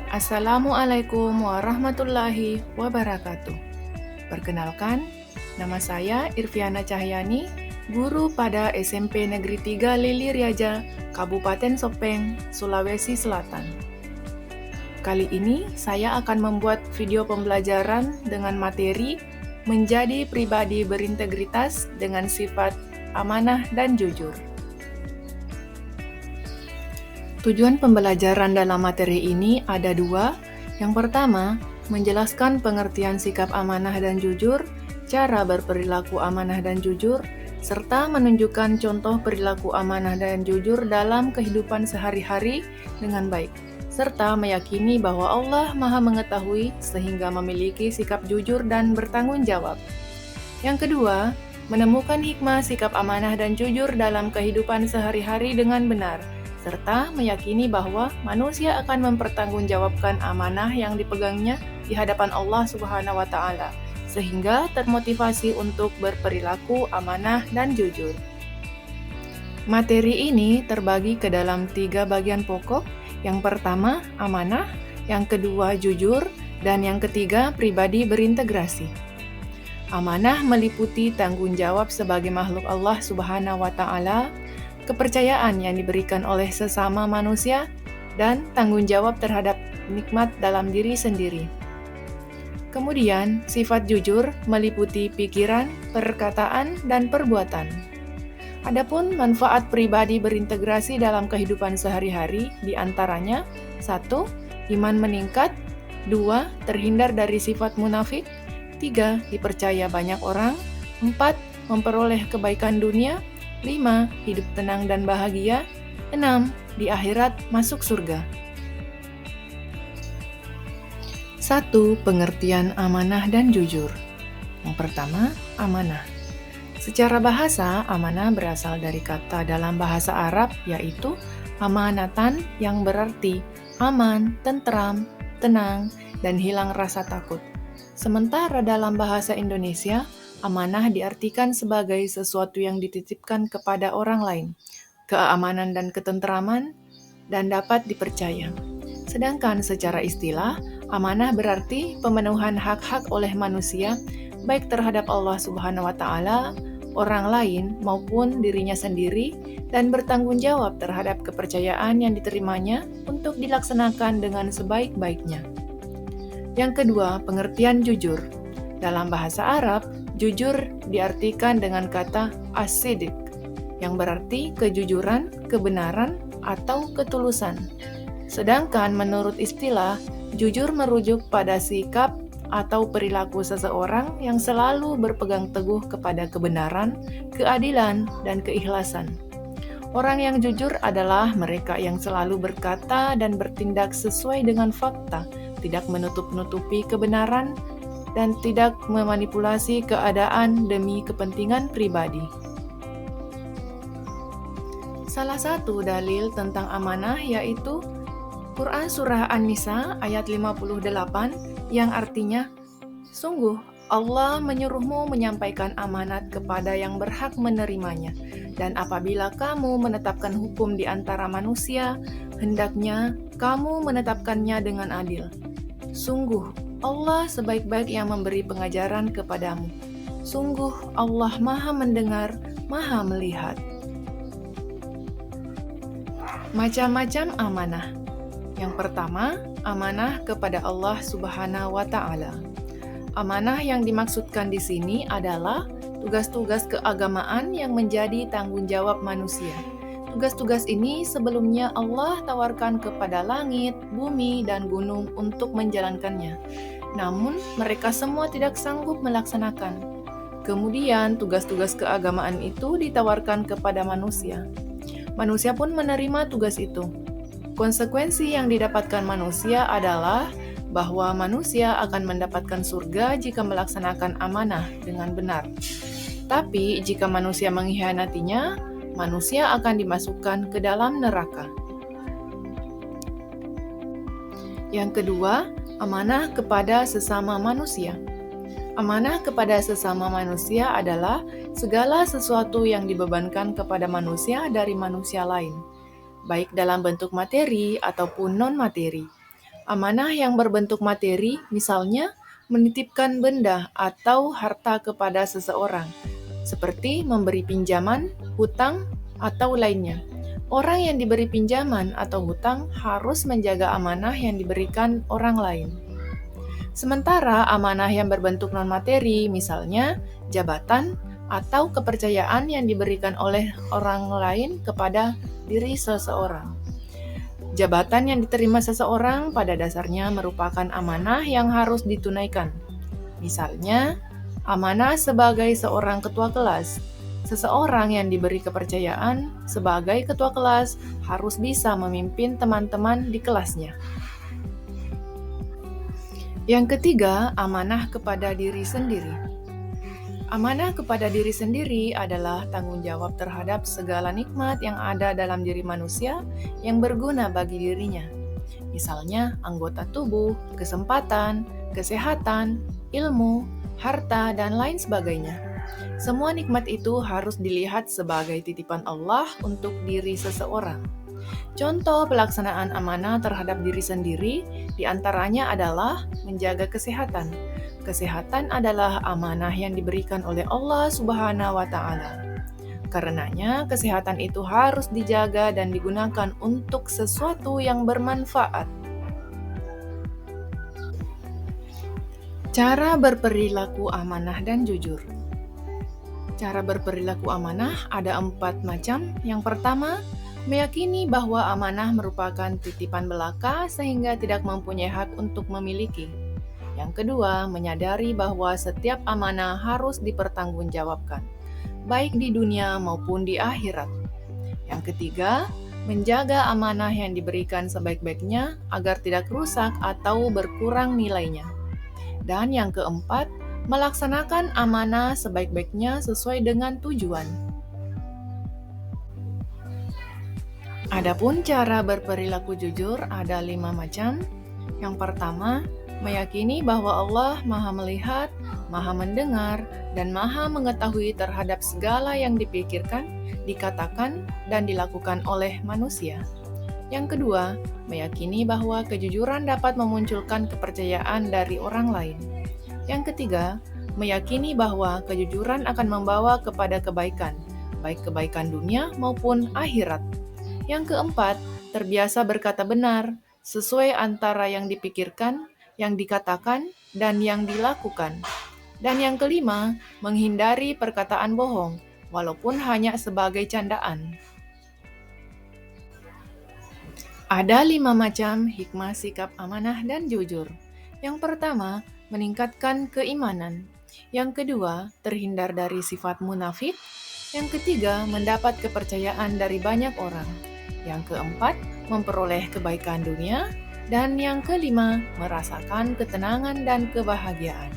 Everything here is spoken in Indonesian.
Assalamualaikum warahmatullahi wabarakatuh. Perkenalkan, nama saya Irviana Cahyani, guru pada SMP Negeri 3 Lili Riaja, Kabupaten Sopeng, Sulawesi Selatan. Kali ini saya akan membuat video pembelajaran dengan materi menjadi pribadi berintegritas dengan sifat amanah dan jujur. Tujuan pembelajaran dalam materi ini ada dua. Yang pertama, menjelaskan pengertian sikap amanah dan jujur, cara berperilaku amanah dan jujur, serta menunjukkan contoh perilaku amanah dan jujur dalam kehidupan sehari-hari dengan baik, serta meyakini bahwa Allah Maha Mengetahui sehingga memiliki sikap jujur dan bertanggung jawab. Yang kedua, menemukan hikmah sikap amanah dan jujur dalam kehidupan sehari-hari dengan benar, serta meyakini bahwa manusia akan mempertanggungjawabkan amanah yang dipegangnya di hadapan Allah Subhanahu wa Ta'ala, sehingga termotivasi untuk berperilaku amanah dan jujur. Materi ini terbagi ke dalam 3 bagian pokok. Yang pertama, amanah, yang kedua, jujur, dan yang ketiga, pribadi berintegrasi. Amanah meliputi tanggung jawab sebagai makhluk Allah Subhanahu wa Ta'ala, kepercayaan yang diberikan oleh sesama manusia, dan tanggung jawab terhadap nikmat dalam diri sendiri. Kemudian, sifat jujur meliputi pikiran, perkataan, dan perbuatan. Adapun manfaat pribadi berintegrasi dalam kehidupan sehari-hari diantaranya 1. Iman meningkat, 2. Terhindar dari sifat munafik, 3. Dipercaya banyak orang, 4. Memperoleh kebaikan dunia, 5. Hidup tenang dan bahagia, 6. Di akhirat masuk surga. 1. Pengertian amanah dan jujur. Yang pertama, amanah. Secara bahasa, amanah berasal dari kata dalam bahasa Arab yaitu amanatan yang berarti aman, tentram, tenang, dan hilang rasa takut. Sementara dalam bahasa Indonesia, amanah diartikan sebagai sesuatu yang dititipkan kepada orang lain, keamanan dan ketentraman, dan dapat dipercaya. Sedangkan secara istilah, amanah berarti pemenuhan hak-hak oleh manusia, baik terhadap Allah Subhanahu wa Ta'ala, orang lain, maupun dirinya sendiri, dan bertanggung jawab terhadap kepercayaan yang diterimanya untuk dilaksanakan dengan sebaik-baiknya. Yang kedua, pengertian jujur. Dalam bahasa Arab, jujur diartikan dengan kata as-sidq, yang berarti kejujuran, kebenaran, atau ketulusan. Sedangkan menurut istilah, jujur merujuk pada sikap atau perilaku seseorang yang selalu berpegang teguh kepada kebenaran, keadilan, dan keikhlasan. Orang yang jujur adalah mereka yang selalu berkata dan bertindak sesuai dengan fakta, tidak menutup-nutupi kebenaran, dan tidak memanipulasi keadaan demi kepentingan pribadi. Salah satu dalil tentang amanah yaitu Quran Surah An-Nisa ayat 58 yang artinya, "Sungguh Allah menyuruhmu menyampaikan amanat kepada yang berhak menerimanya, dan apabila kamu menetapkan hukum di antara manusia, hendaknya kamu menetapkannya dengan adil. Sungguh Allah sebaik-baik yang memberi pengajaran kepadamu. Sungguh Allah Maha mendengar, Maha melihat." Macam-macam amanah. Yang pertama, amanah kepada Allah Subhanahu wa Ta'ala. Amanah yang dimaksudkan di sini adalah tugas-tugas keagamaan yang menjadi tanggung jawab manusia. Tugas-tugas ini sebelumnya Allah tawarkan kepada langit, bumi, dan gunung untuk menjalankannya. Namun, mereka semua tidak sanggup melaksanakan. Kemudian, tugas-tugas keagamaan itu ditawarkan kepada manusia. Manusia pun menerima tugas itu. Konsekuensi yang didapatkan manusia adalah bahwa manusia akan mendapatkan surga jika melaksanakan amanah dengan benar. Tapi jika manusia mengkhianatinya, manusia akan dimasukkan ke dalam neraka. Yang kedua, amanah kepada sesama manusia. Amanah kepada sesama manusia adalah segala sesuatu yang dibebankan kepada manusia dari manusia lain, baik dalam bentuk materi ataupun non-materi. Amanah yang berbentuk materi, misalnya menitipkan benda atau harta kepada seseorang, seperti memberi pinjaman, hutang, atau lainnya. Orang yang diberi pinjaman atau hutang harus menjaga amanah yang diberikan orang lain. Sementara amanah yang berbentuk non-materi, misalnya jabatan atau kepercayaan yang diberikan oleh orang lain kepada diri seseorang. Jabatan yang diterima seseorang pada dasarnya merupakan amanah yang harus ditunaikan. Misalnya, amanah sebagai seorang ketua kelas. Seseorang yang diberi kepercayaan sebagai ketua kelas harus bisa memimpin teman-teman di kelasnya. Yang ketiga, amanah kepada diri sendiri. Amanah kepada diri sendiri adalah tanggung jawab terhadap segala nikmat yang ada dalam diri manusia yang berguna bagi dirinya. Misalnya, anggota tubuh, kesempatan, kesehatan, ilmu, harta, dan lain sebagainya. Semua nikmat itu harus dilihat sebagai titipan Allah untuk diri seseorang. Contoh pelaksanaan amanah terhadap diri sendiri diantaranya adalah menjaga kesehatan. Kesehatan adalah amanah yang diberikan oleh Allah Subhanahu wa Ta'ala. Karenanya, kesehatan itu harus dijaga dan digunakan untuk sesuatu yang bermanfaat. Cara berperilaku amanah dan jujur. Cara berperilaku amanah ada 4 macam. Yang pertama, meyakini bahwa amanah merupakan titipan belaka sehingga tidak mempunyai hak untuk memiliki. Yang kedua, menyadari bahwa setiap amanah harus dipertanggungjawabkan, baik di dunia maupun di akhirat. Yang ketiga, menjaga amanah yang diberikan sebaik-baiknya agar tidak rusak atau berkurang nilainya. Dan yang keempat, melaksanakan amanah sebaik-baiknya sesuai dengan tujuan. Adapun cara berperilaku jujur ada 5 macam. Yang pertama, meyakini bahwa Allah Maha Melihat, Maha Mendengar, dan Maha Mengetahui terhadap segala yang dipikirkan, dikatakan, dan dilakukan oleh manusia. Yang kedua, meyakini bahwa kejujuran dapat memunculkan kepercayaan dari orang lain. Yang ketiga, meyakini bahwa kejujuran akan membawa kepada kebaikan, baik kebaikan dunia maupun akhirat. Yang keempat, terbiasa berkata benar, sesuai antara yang dipikirkan, yang dikatakan, dan yang dilakukan. Dan yang kelima, menghindari perkataan bohong, walaupun hanya sebagai candaan. Ada 5 macam hikmah sikap amanah dan jujur. Yang pertama, meningkatkan keimanan. Yang kedua, terhindar dari sifat munafik. Yang ketiga, mendapat kepercayaan dari banyak orang. Yang keempat, memperoleh kebaikan dunia. Dan yang kelima, merasakan ketenangan dan kebahagiaan.